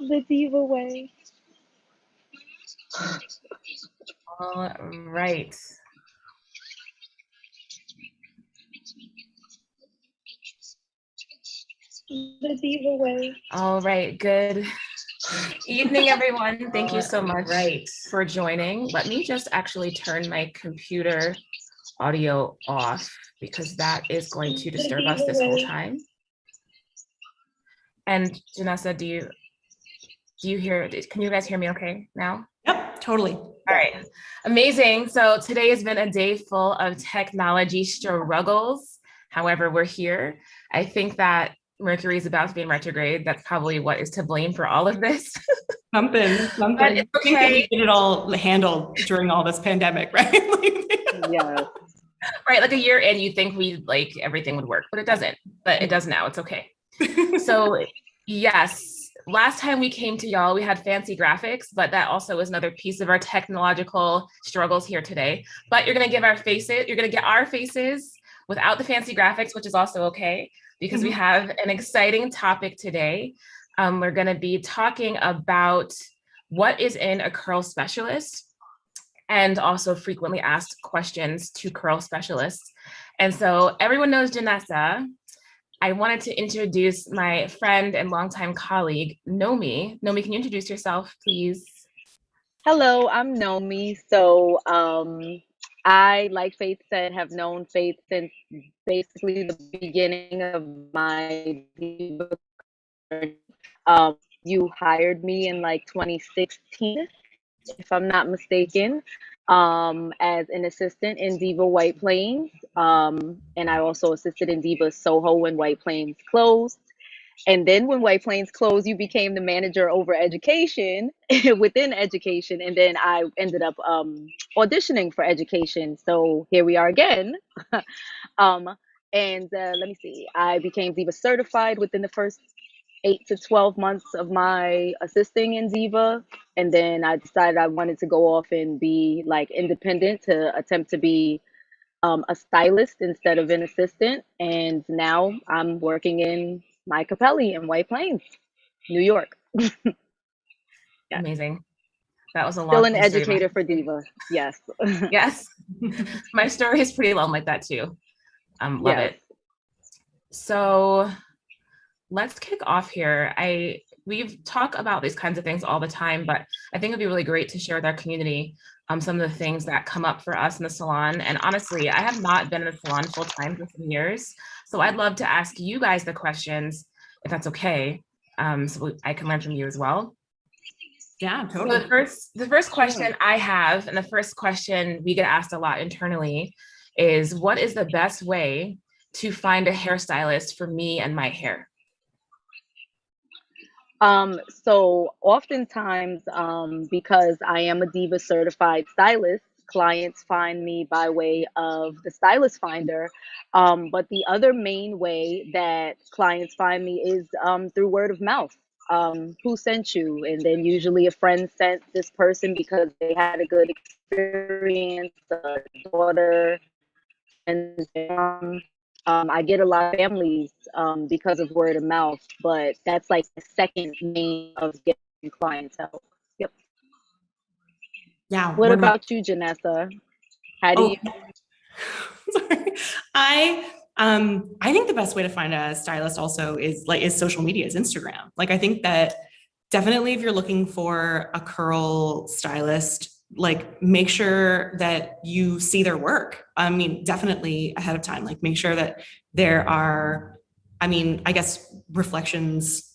The Diva way. All right. The Diva way. All right. Good evening, everyone. Thank you so much Right. for joining. Let me just actually turn my computer audio off because that is going to disturb us this whole time. And Janessa, do you hear, can you guys hear me okay now? Yep, totally. All right, amazing. So today has been a day full of technology struggles. However, we're here. I think that Mercury is about to be in retrograde. That's probably what is to blame for all of this. Something. But it's I think that we okay. get it all handled during all this pandemic, right? Yes. Right, like a year in, you think everything would work, but it doesn't. But it does now. It's okay. So yes, last time we came to y'all, we had fancy graphics, but that also was another piece of our technological struggles here today. But you're gonna get our faces without the fancy graphics, which is also okay, because we have an exciting topic today. We're gonna be talking about what is in a curl specialist and also frequently asked questions to curl specialists. And so everyone knows Janessa. I wanted to introduce my friend and longtime colleague, Nomi. Nomi, can you introduce yourself, please? Hello, I'm Nomi. So, I, like Faith said, have known Faith since basically the beginning of my Diva career. You hired me in like 2016, if I'm not mistaken, as an assistant in Diva White Plains. And I also assisted in Diva Soho when White Plains closed. And then when White Plains closed, you became the manager over education within education. And then I ended up auditioning for education. So here we are again. um, and let me see, I became Diva certified within the first 8 to 12 months of my assisting in Diva. And then I decided I wanted to go off and be like independent to attempt to be a stylist instead of an assistant. And now I'm working in my Capelli in White Plains, New York. Yeah. Amazing. That was a Still long an history. educator for Diva. Yes. Yes. My story is pretty long like that too. Love Yes. it. So let's kick off here. We've talked about these kinds of things all the time, but I think it'd be really great to share with our community some of the things that come up for us in the salon. And honestly, I have not been in the salon full time for some years. So I'd love to ask you guys the questions, if that's okay, so I can learn from you as well. Yeah, totally. So the first question I have, and the first question we get asked a lot internally is, what is the best way to find a hairstylist for me and my hair? So oftentimes, because I am a Diva certified stylist, clients find me by way of the stylist finder. But the other main way that clients find me is through word of mouth. Who sent you? And then usually a friend sent this person because they had a good experience, a daughter, and I get a lot of families because of word of mouth, but that's like the second main of getting clientele. Yep. Yeah. What about you, Janessa? How do you? Sorry. I think the best way to find a stylist also is social media, is Instagram. Like, I think that definitely if you're looking for a curl stylist, like, make sure that you see their work. I mean, definitely ahead of time, like, make sure that there are, I guess, reflections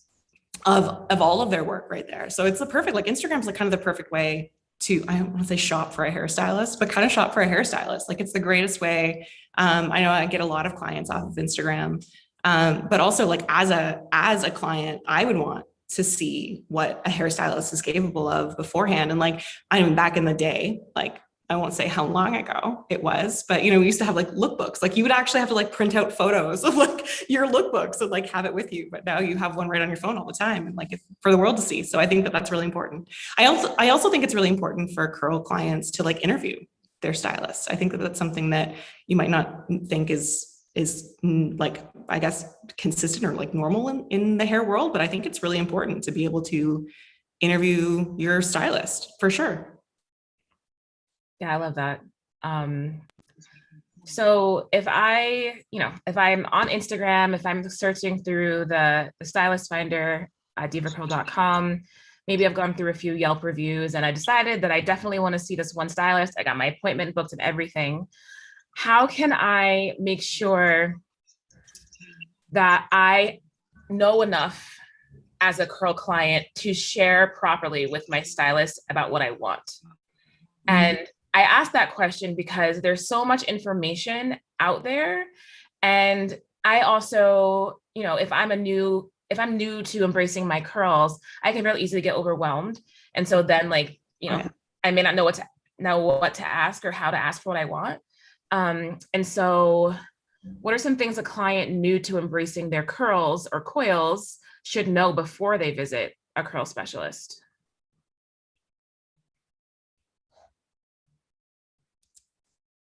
of all of their work right there. So it's the perfect, like, Instagram's like kind of the perfect way to, I don't want to say shop for a hairstylist, but kind of shop for a hairstylist. Like, it's the greatest way. I know I get a lot of clients off of Instagram, but also, like, as a client, I would want to see what a hairstylist is capable of beforehand. And, like, back in the day, like, I won't say how long ago it was, but, we used to have like lookbooks. Like, you would actually have to like print out photos of like your lookbooks and like have it with you. But now you have one right on your phone all the time, and like, it's for the world to see. So I think that that's really important. I also think it's really important for curl clients to like interview their stylists. I think that that's something that you might not think is like, I guess, consistent or like normal in the hair world. But I think it's really important to be able to interview your stylist for sure. Yeah, I love that. So if if I'm on Instagram, if I'm searching through the stylist finder at divacurl.com, maybe I've gone through a few Yelp reviews and I decided that I definitely want to see this one stylist. I got my appointment booked and everything. How can I make sure that I know enough as a curl client to share properly with my stylist about what I want? And I asked that question because there's so much information out there. And I also, if I'm new to embracing my curls, I can really easily get overwhelmed. And so then I may not know what to ask or how to ask for what I want. And so what are some things a client new to embracing their curls or coils should know before they visit a curl specialist?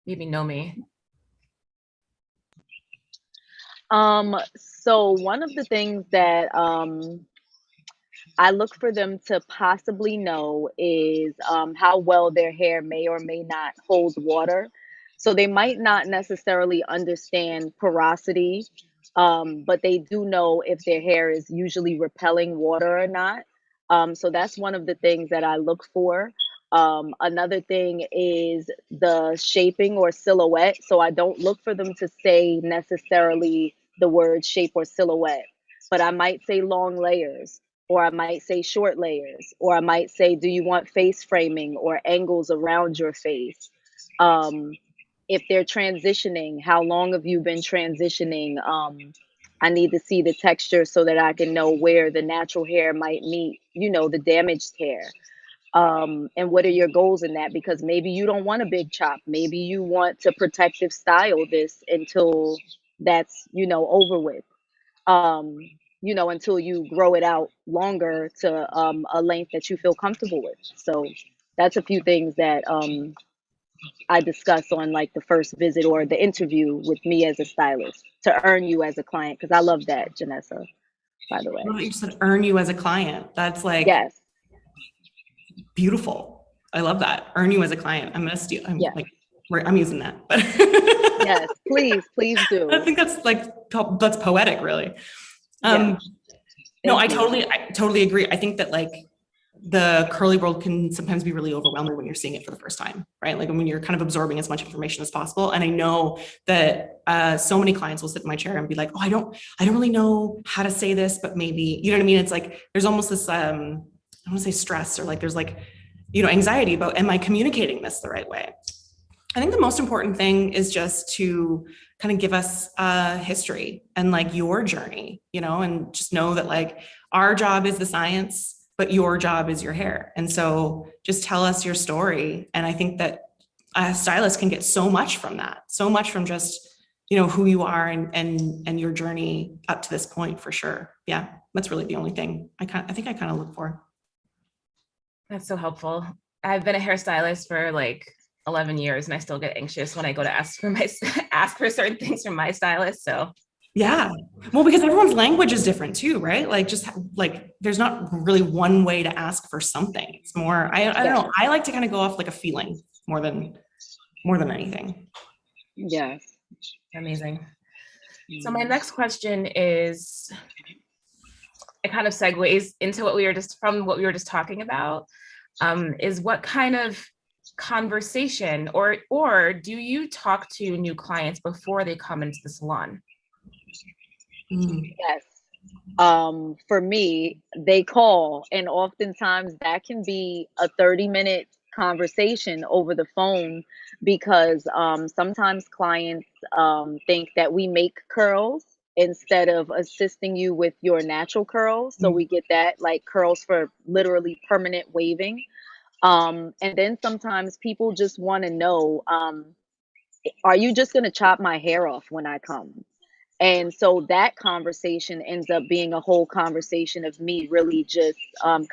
Maybe know me. So one of the things that I look for them to possibly know is how well their hair may or may not hold water. So they might not necessarily understand porosity, but they do know if their hair is usually repelling water or not. So that's one of the things that I look for. Another thing is the shaping or silhouette. So I don't look for them to say necessarily the word shape or silhouette, but I might say long layers, or I might say short layers, or I might say, do you want face framing or angles around your face? If they're transitioning, how long have you been transitioning? I need to see the texture so that I can know where the natural hair might meet, the damaged hair. And what are your goals in that? Because maybe you don't want a big chop. Maybe you want to protective style this until that's, over with. Until you grow it out longer to a length that you feel comfortable with. So that's a few things that I discuss on like the first visit or the interview with me as a stylist to earn you as a client. Because I love that, Janessa, by the way. Well, you said earn you as a client. That's like, yes, beautiful. I love that. Earn you as a client. I'm gonna steal. I'm yes, I'm using that. But yes. Please do. I think that's poetic, really. Yeah. No, I Thank you. totally agree. I think that like the curly world can sometimes be really overwhelming when you're seeing it for the first time, right? Like when you're kind of absorbing as much information as possible. And I know that so many clients will sit in my chair and be like, oh, I don't really know how to say this, but maybe, you know what I mean? It's like, there's almost this, I want to say stress, or like, there's like, anxiety about, am I communicating this the right way? I think the most important thing is just to kind of give us a history and like your journey, and just know that like our job is the science, but your job is your hair. And so just tell us your story. And I think that a stylist can get so much from that, so much from just, who you are and your journey up to this point, for sure. Yeah, that's really the only thing I think I kind of look for. That's so helpful. I've been a hairstylist for like 11 years and I still get anxious when I go to ask for certain things from my stylist. So yeah, well, because everyone's language is different too, right? Like just like there's not really one way to ask for something. It's more, I don't know. I like to kind of go off like a feeling more than anything. Yes. Amazing. So my next question is, it kind of segues into what we were just talking about, is what kind of conversation or do you talk to new clients before they come into the salon? Yes. For me, they call, and oftentimes that can be a 30-minute conversation over the phone because sometimes clients think that we make curls instead of assisting you with your natural curls. So we get that like curls for literally permanent waving. And then sometimes people just want to know, are you just going to chop my hair off when I come? And so that conversation ends up being a whole conversation of me really just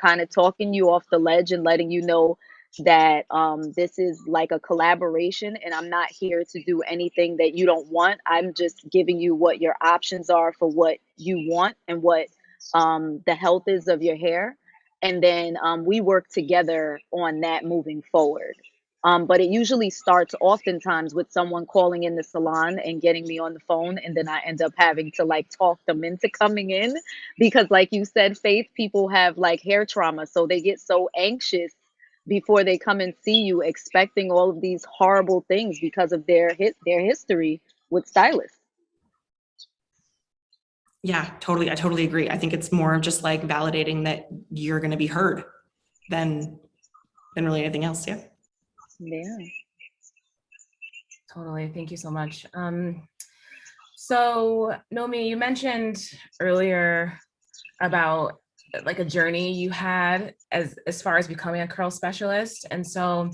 kind of talking you off the ledge and letting you know that this is like a collaboration, and I'm not here to do anything that you don't want. I'm just giving you what your options are for what you want and what the health is of your hair. And then we work together on that moving forward. But it usually starts oftentimes with someone calling in the salon and getting me on the phone, and then I end up having to like talk them into coming in because, like you said, Faith, people have like hair trauma, so they get so anxious before they come and see you, expecting all of these horrible things because of their history with stylists. Yeah, totally. I totally agree. I think it's more of just like validating that you're going to be heard than really anything else. Yeah. Yeah. Totally. Thank you so much. So Nomi, you mentioned earlier about like a journey you had as far as becoming a curl specialist. And so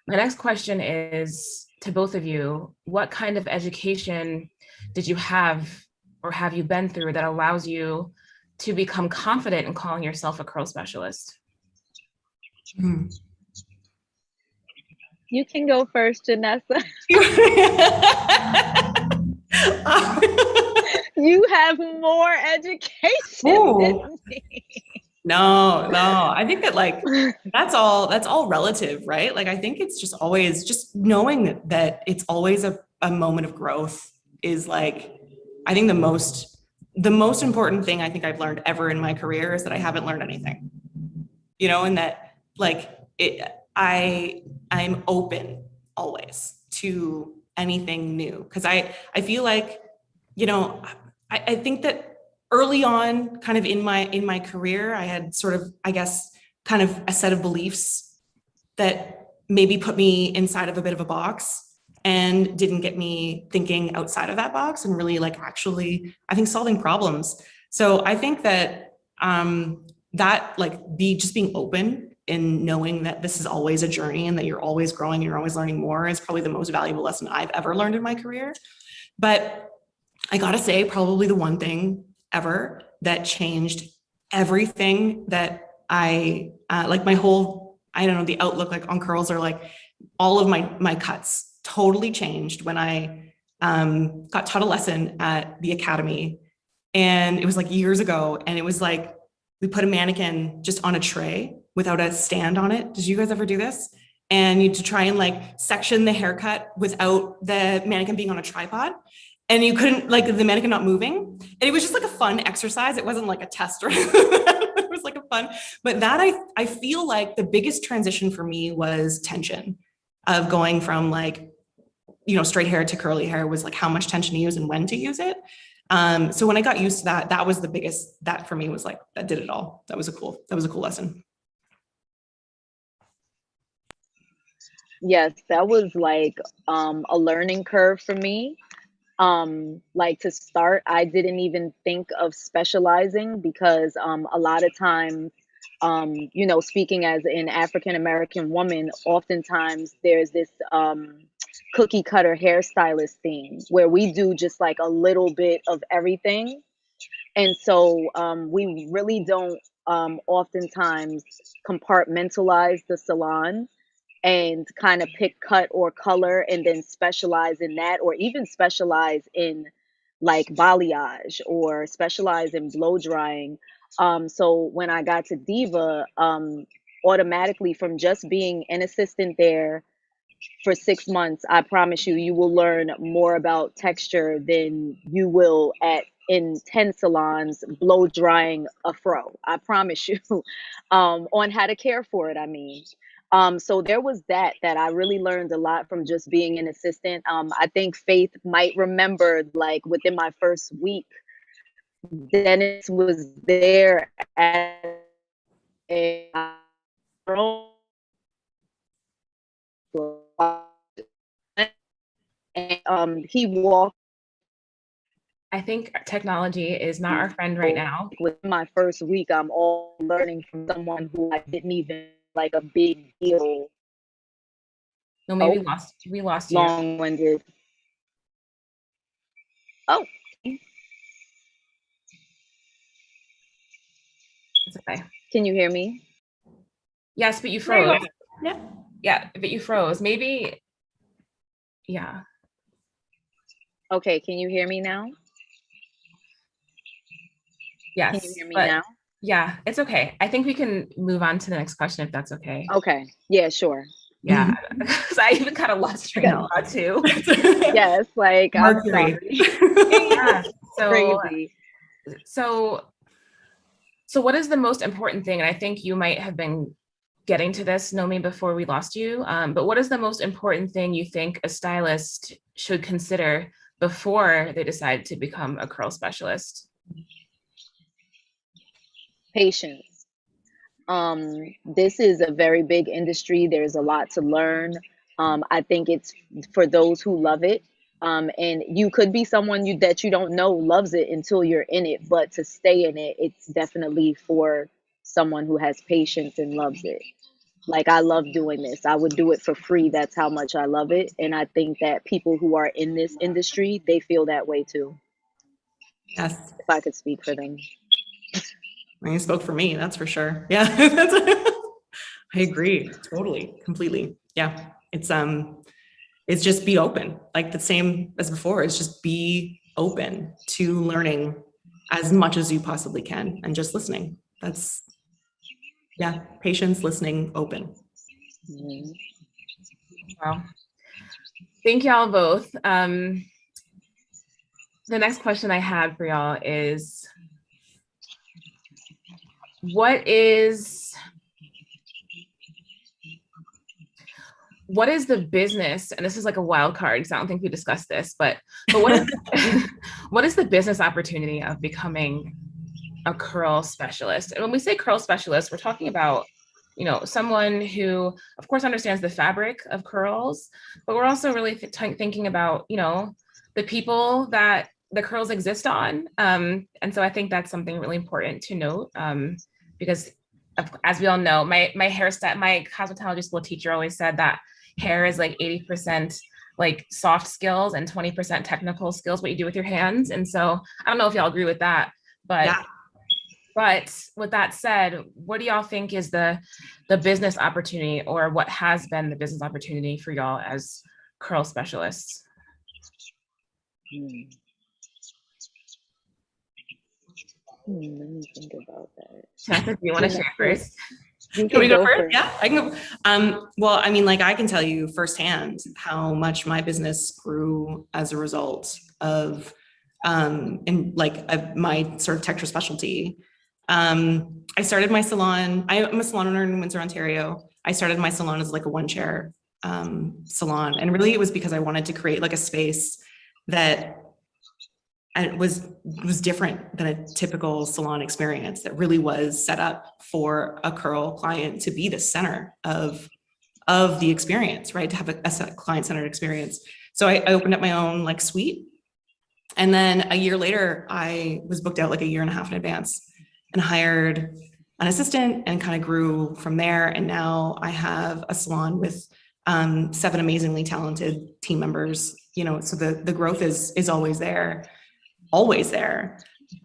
my next question is to both of you, what kind of education did you have or have you been through that allows you to become confident in calling yourself a curl specialist? You can go first, Janessa. You have more education than me. No, I think that like that's all relative, right? Like I think it's just always just knowing that it's always a moment of growth is like, I think the most important thing I think I've learned ever in my career is that I haven't learned anything. You know, and that like I'm open always to anything new. Because I feel like, you know, I think that early on, kind of in my career, I had sort of, I guess, kind of a set of beliefs that maybe put me inside of a bit of a box and didn't get me thinking outside of that box and really like actually, I think, solving problems. So I think that that like being open and knowing that this is always a journey and that you're always growing, you're always learning more is probably the most valuable lesson I've ever learned in my career. But I gotta say, probably the one thing ever that changed everything that I like my whole, I don't know, the outlook like on curls, or like all of my cuts totally changed when I got taught a lesson at the academy. And it was like years ago. And it was like, we put a mannequin just on a tray without a stand on it. Did you guys ever do this? And you to try and like section the haircut without the mannequin being on a tripod. And you couldn't, like, the mannequin not moving. And it was just like a fun exercise. It wasn't like a test or it was like a fun, but that I feel like the biggest transition for me was tension of going from like, you know, straight hair to curly hair was like how much tension to use and when to use it. So when I got used to that, that was the biggest, that for me was like, that did it all. That was a cool lesson. Yes, that was like a learning curve for me. Like to start, I didn't even think of specializing because a lot of times, you know, speaking as an African American woman, oftentimes there's this cookie cutter hairstylist theme where we do just like a little bit of everything. And so we really don't oftentimes compartmentalize the salon and kind of pick cut or color and then specialize in that, or even specialize in like balayage or specialize in blow drying. So when I got to Diva, automatically from just being an assistant there for 6 months, I promise you, you will learn more about texture than you will at in 10 salons blow drying a fro. I promise you, on how to care for it. I mean, so there was that I really learned a lot from just being an assistant. I think Faith might remember, like within my first week, Dennis was there as a and he walked I think technology is not our friend right now. with my first week. I'm all learning from someone who I didn't even like a big deal. No, maybe Oh, we lost you. long-winded. Oh, It's okay. can you hear me? Yes, but you froze. Yeah, but you froze. Maybe, yeah. Okay, can you hear me now? Can you Yes, hear me but now? yeah, it's okay. I think we can move on to the next question if that's okay. Okay, yeah, sure. Yeah, because I even kind of lost train of thought too. Yes, like I'm Mercury. sorry. Yeah. Crazy. So what is the most important thing? And I think you might have been getting to this, Nomi, before we lost you. But what is the most important thing you think a stylist should consider before they decide to become a curl specialist? Patience. This is a very big industry. There's a lot to learn. I think it's for those who love it. And you could be someone that you don't know loves it until you're in it, but to stay in it, it's definitely for someone who has patience and loves it. Like I love doing this. I would do it for free. That's how much I love it. And I think that people who are in this industry, they feel that way too. Yes. If I could speak for them. You spoke for me, that's for sure. Yeah. I agree. Totally. Completely. Yeah. It's just be open. Like the same as before. It's just be open to learning as much as you possibly can and just listening. That's patience, listening, open. Mhm. Wow. Thank y'all both. The next question I had for y'all is, what is the business, and this is like a wild card because I don't think we discussed this, but what is what is the business opportunity of becoming a curl specialist? And when we say curl specialist, we're talking about, you know, someone who of course understands the fabric of curls, but we're also really thinking about, you know, the people that the curls exist on. And so I think that's something really important to note, because as we all know, my cosmetology school teacher always said that hair is like 80% like soft skills and 20% technical skills, what you do with your hands. And so I don't know if y'all agree with that, but with that said, what do y'all think is the business opportunity, or what has been the business opportunity for y'all as curl specialists? Let me think about that. Shasta, do you want to share first? You Can we can go go first? first. Yeah, I can go. Well, I mean, like I can tell you firsthand how much my business grew as a result of my sort of texture specialty. I started my salon. I'm a salon owner in Windsor, Ontario. I started my salon as like a one chair salon, and really it was because I wanted to create like a space that and it was different than a typical salon experience, that really was set up for a curl client to be the center of the experience, right? To have a client-centered experience. So I opened up my own like suite. And then a year later, I was booked out like a year and a half in advance and hired an assistant and kind of grew from there. And now I have a salon with 7 amazingly talented team members, you know, so the growth is always there.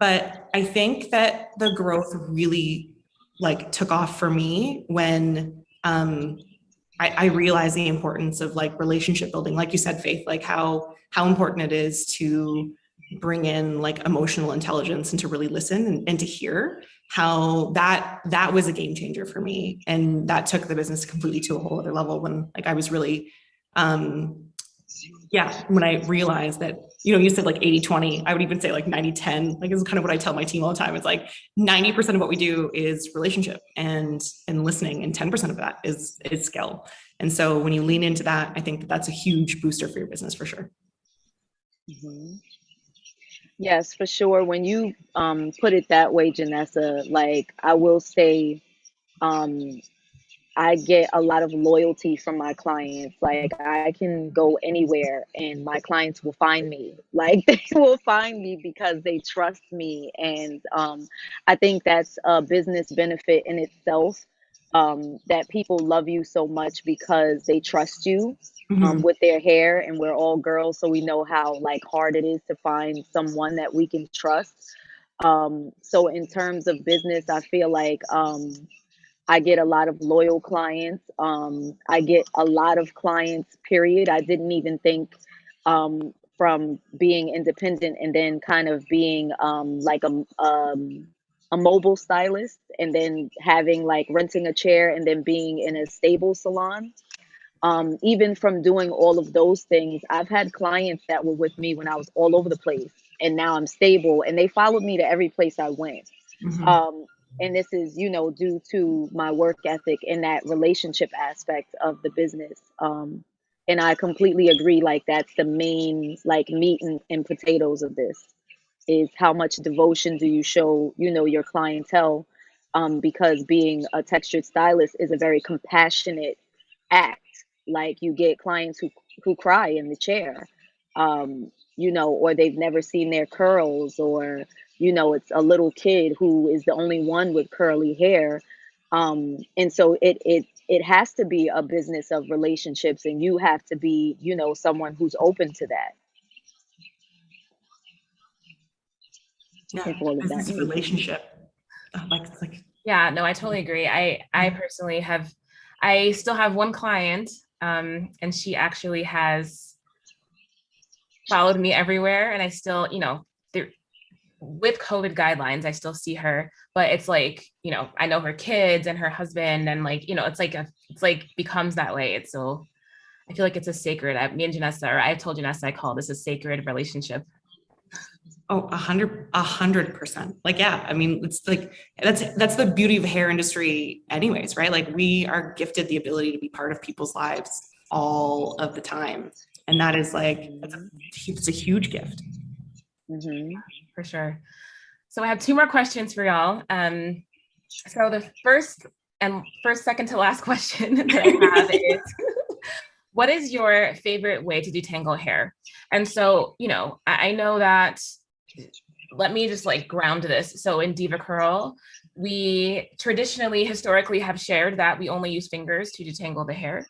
But I think that the growth really like took off for me when I realized the importance of like relationship building, like you said, Faith, like how important it is to bring in like emotional intelligence and to really listen and to hear. How that was a game changer for me, and that took the business completely to a whole other level when like I was really when I realized that, you know, you said like 80-20, I would even say like 90-10, like this is kind of what I tell my team all the time. It's like 90% of what we do is relationship and listening, and 10% of that is skill. And so when you lean into that, I think that that's a huge booster for your business for sure. Mm-hmm. Yes, for sure. When you put it that way, Janessa, like I will say, um, I get a lot of loyalty from my clients. Like I can go anywhere and my clients will find me. Like they will find me because they trust me. And I think that's a business benefit in itself. That people love you so much because they trust you with their hair, and we're all girls, so we know how like hard it is to find someone that we can trust. So in terms of business, I feel like I get a lot of loyal clients. I get a lot of clients, period. I didn't even think from being independent and then kind of being like a mobile stylist and then having like renting a chair and then being in a stable salon. Even from doing all of those things, I've had clients that were with me when I was all over the place, and now I'm stable, and they followed me to every place I went. Mhm. And this is, you know, due to my work ethic and that relationship aspect of the business. And I completely agree. Like that's the main like meat and potatoes of this is how much devotion do you show, you know, your clientele. Because being a textured stylist is a very compassionate act. Like you get clients who cry in the chair, you know, or they've never seen their curls, or you know, it's a little kid who is the only one with curly hair. And so it has to be a business of relationships, and you have to be, you know, someone who's open to that. I Yeah, think all of that business makes sense. relationship. Like Yeah, no, I totally agree. I personally have, I still have one client, and she actually has followed me everywhere, and I still, you know, there, with COVID guidelines, I still see her, but it's like, you know, I know her kids and her husband, and like, you know, it's like becomes that way. It's so, I feel like it's a sacred, me and Janessa, or I've told Janessa, I call this a sacred relationship. Oh, 100%. Like, yeah, I mean, it's like, that's the beauty of the hair industry anyways, right? Like we are gifted the ability to be part of people's lives all of the time. And that is like, it's a huge gift. Mm-hmm. For sure. So I have two more questions for y'all. So the first, second to last question that I have is, what is your favorite way to detangle hair? And so, you know, I know that, let me just like ground this. So in Diva Curl, we traditionally, historically have shared that we only use fingers to detangle the hair.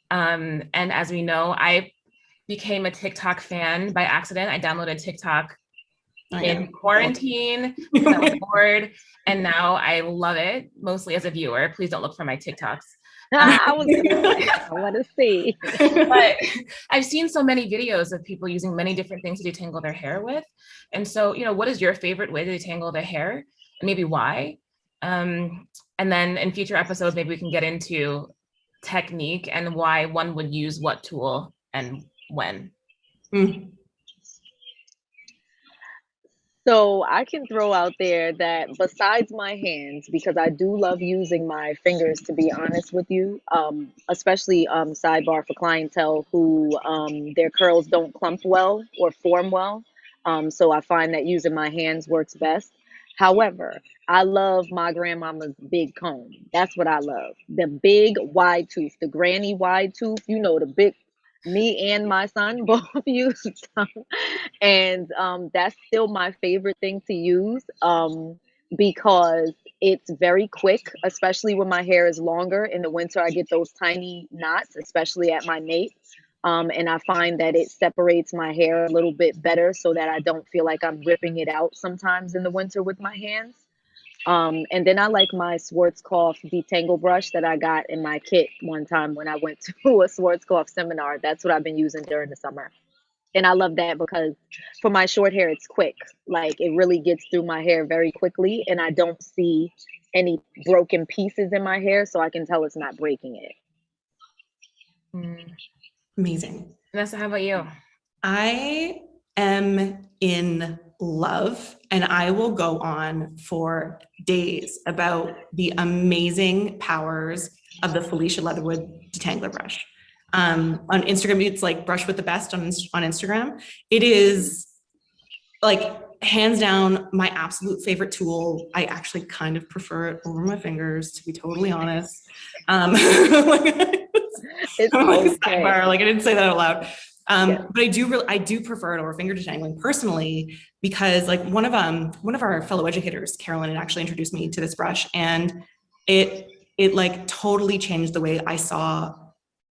And as we know, I became a TikTok fan by accident. I downloaded TikTok in quarantine because I was bored, and now I love it, mostly as a viewer. Please don't look for my TikToks. I was gonna say, I want to see. But I've seen so many videos of people using many different things to detangle their hair with. And so, you know, what is your favorite way to detangle the hair, and maybe why? And then in future episodes, maybe we can get into technique and why one would use what tool and when. Mm. So I can throw out there that besides my hands, because I do love using my fingers, to be honest with you, especially sidebar for clientele who their curls don't clump well or form well. So I find that using my hands works best. However, I love my grandmama's big comb. That's what I love. The big wide tooth, the granny wide tooth, you know, the big, me and my son both use them. And that's still my favorite thing to use, because it's very quick, especially when my hair is longer. In the winter, I get those tiny knots, especially at my nape. And I find that it separates my hair a little bit better so that I don't feel like I'm ripping it out sometimes in the winter with my hands. And then I like my Schwarzkopf detangle brush that I got in my kit one time when I went to a Schwarzkopf seminar. That's what I've been using during the summer. And I love that because for my short hair, it's quick. Like it really gets through my hair very quickly, and I don't see any broken pieces in my hair, so I can tell it's not breaking it. Amazing. Vanessa, how about you? I am in love, and I will go on for days about the amazing powers of the Felicia Leatherwood detangler brush. On Instagram, it's like brush with the best on Instagram. It is like hands down my absolute favorite tool. I actually kind of prefer it over my fingers, to be totally honest. It's like okay. sidebar, like I didn't say that out loud. Yeah. But I do prefer it over finger detangling personally, because like one of our fellow educators, Carolyn, had actually introduced me to this brush, and it like totally changed the way I saw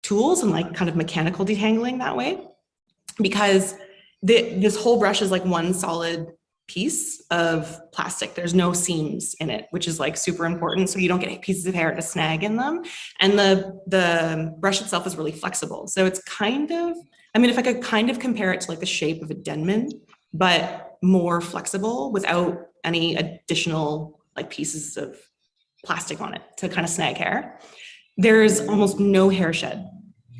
tools and like kind of mechanical detangling that way, because this whole brush is like one solid piece of plastic. There's no seams in it, which is like super important. So you don't get pieces of hair to snag in them. And the brush itself is really flexible. So it's kind of, I mean, if I could kind of compare it to like the shape of a Denman, but more flexible without any additional like pieces of plastic on it to kind of snag hair. There's almost no hair shed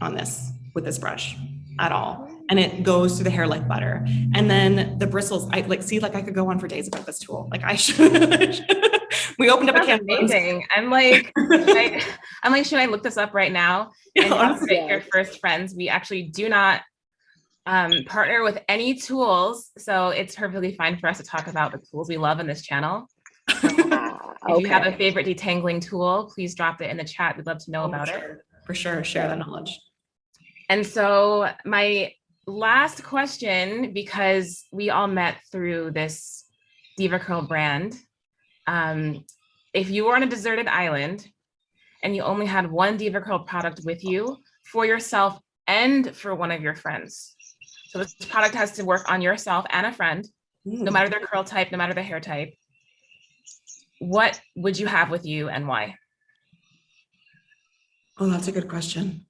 on this with this brush at all. And it goes through the hair like butter. And then the bristles, I like, see, like I could go on for days about this tool. Like I should, we opened up a can of amazing. I'm like, should I look this up right now? And honestly, your first friends, we actually do not partner with any tools. So it's perfectly fine for us to talk about the tools we love in this channel. So if you have a favorite detangling tool, please drop it in the chat. We'd love to know about it. For sure, share that knowledge. And so my last question, because we all met through this Diva Curl brand, if you were on a deserted island and you only had one Diva Curl product with you for yourself and for one of your friends, so this product has to work on yourself and a friend, no matter their curl type, no matter their hair type, what would you have with you and why? Oh, that's a good question.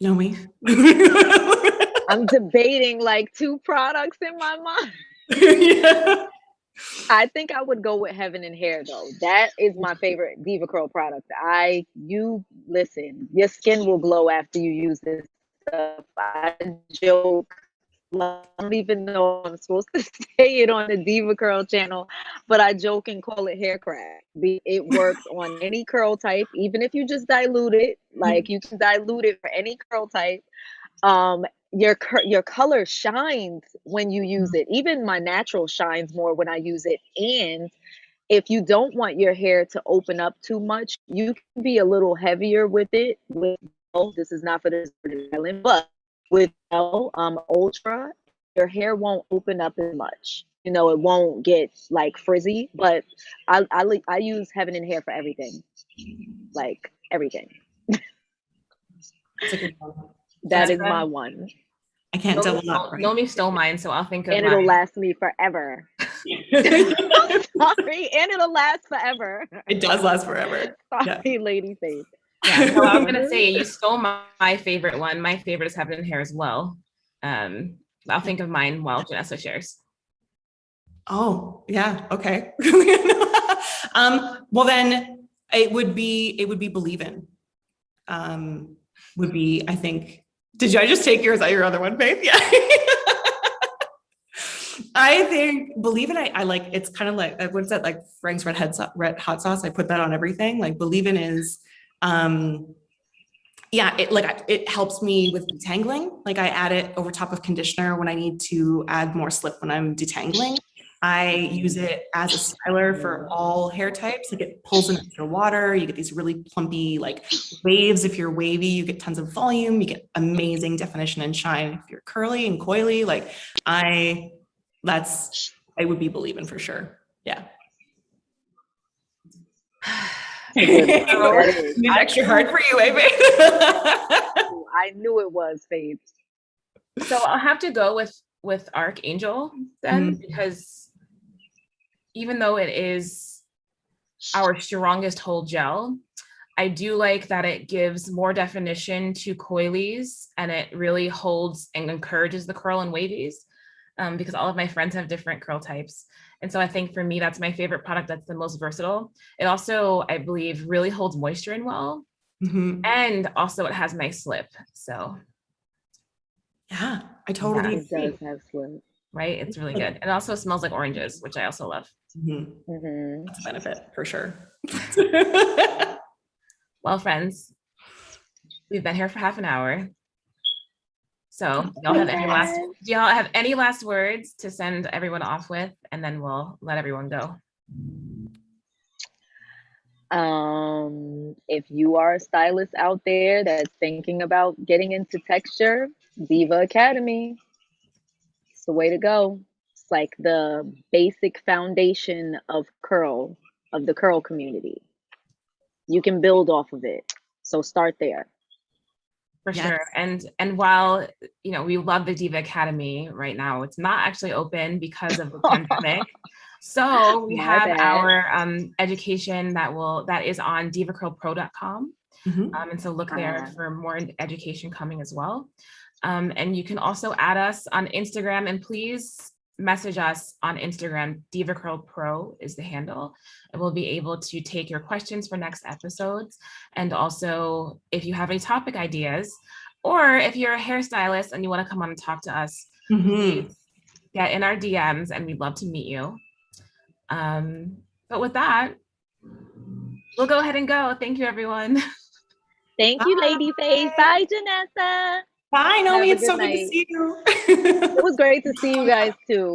Naomi? I'm debating like two products in my mind. Yeah. I think I would go with Heaven and Hair though. That is my favorite Diva Curl product. You listen, your skin will glow after you use this stuff. I joke. I don't even know I'm supposed to say it on the Diva Curl channel, but I joke and call it hair crack. It works on any curl type, even if you just dilute it. Like you can dilute it for any curl type. Your color shines when you use it. Even my natural shines more when I use it. And if you don't want your hair to open up too much, you can be a little heavier with it. This is not for the island, but with Ultra, your hair won't open up as much. You know, it won't get like frizzy. But I use Heaven and Hair for everything, like everything. That's a good one. That is my one. I can't double up. Right? Nomi stole mine, so I'll think of and mine. It'll last me forever. I'm sorry, and it'll last forever. It does last forever. Sorry, lady face. Yeah, so I'm gonna say you stole my favorite one. My favorite is Heaven and Hair as well. I'll think of mine while Janessa shares. Oh yeah, okay. Well then it would be Believe In. Would be, I think. Did I just take yours? Is that your other one, Faith? Yeah. I think Believe In, I like, it's kind of like, what's that, like Frank's red hot sauce? I put that on everything. Like Believe In is, yeah, it helps me with detangling. Like I add it over top of conditioner when I need to add more slip when I'm detangling. I use it as a styler for all hair types. Like it pulls in extra water. You get these really plumpy like waves. If you're wavy, you get tons of volume. You get amazing definition and shine. If you're curly and coily, like I would be Believe In for sure. Yeah. It's extra hard for you, baby. I knew it was, Faith. So I'll have to go with Archangel then, because even though it is our strongest hold gel, I do like that it gives more definition to coilies and it really holds and encourages the curl and wavies, because all of my friends have different curl types. And so I think for me, that's my favorite product that's the most versatile. It also, I believe, really holds moisture in well. And also it has nice slip. So yeah, I totally agree. It does have slip. Right? It's really good. It also smells like oranges, which I also love. That's a benefit for sure. Well, friends, we've been here for half an hour. So do y'all have any last words to send everyone off with, and then we'll let everyone go? If you are a stylist out there that's thinking about getting into texture, Diva Academy, it's the way to go. It's like the basic foundation of the curl community. You can build off of it. So start there. For Yes. sure. And while, you know, we love the Diva Academy right now, it's not actually open because of the pandemic. So we My have bad. our education that is on divacurlpro.com. Mhm. And so look there for more education coming as well. And you can also add us on Instagram, and please message us on Instagram. Diva Curl Pro is the handle, and we'll be able to take your questions for next episodes. And also, if you have any topic ideas, or if you're a hairstylist and you want to come on and talk to us, please get in our DMs, and we'd love to meet you. But with that, we'll go ahead and go. Thank you, everyone. Thank you, Lady Face. Bye, Janessa. Bye, Have Naomi. a It's good so good to night. see you. It was great to see you guys too.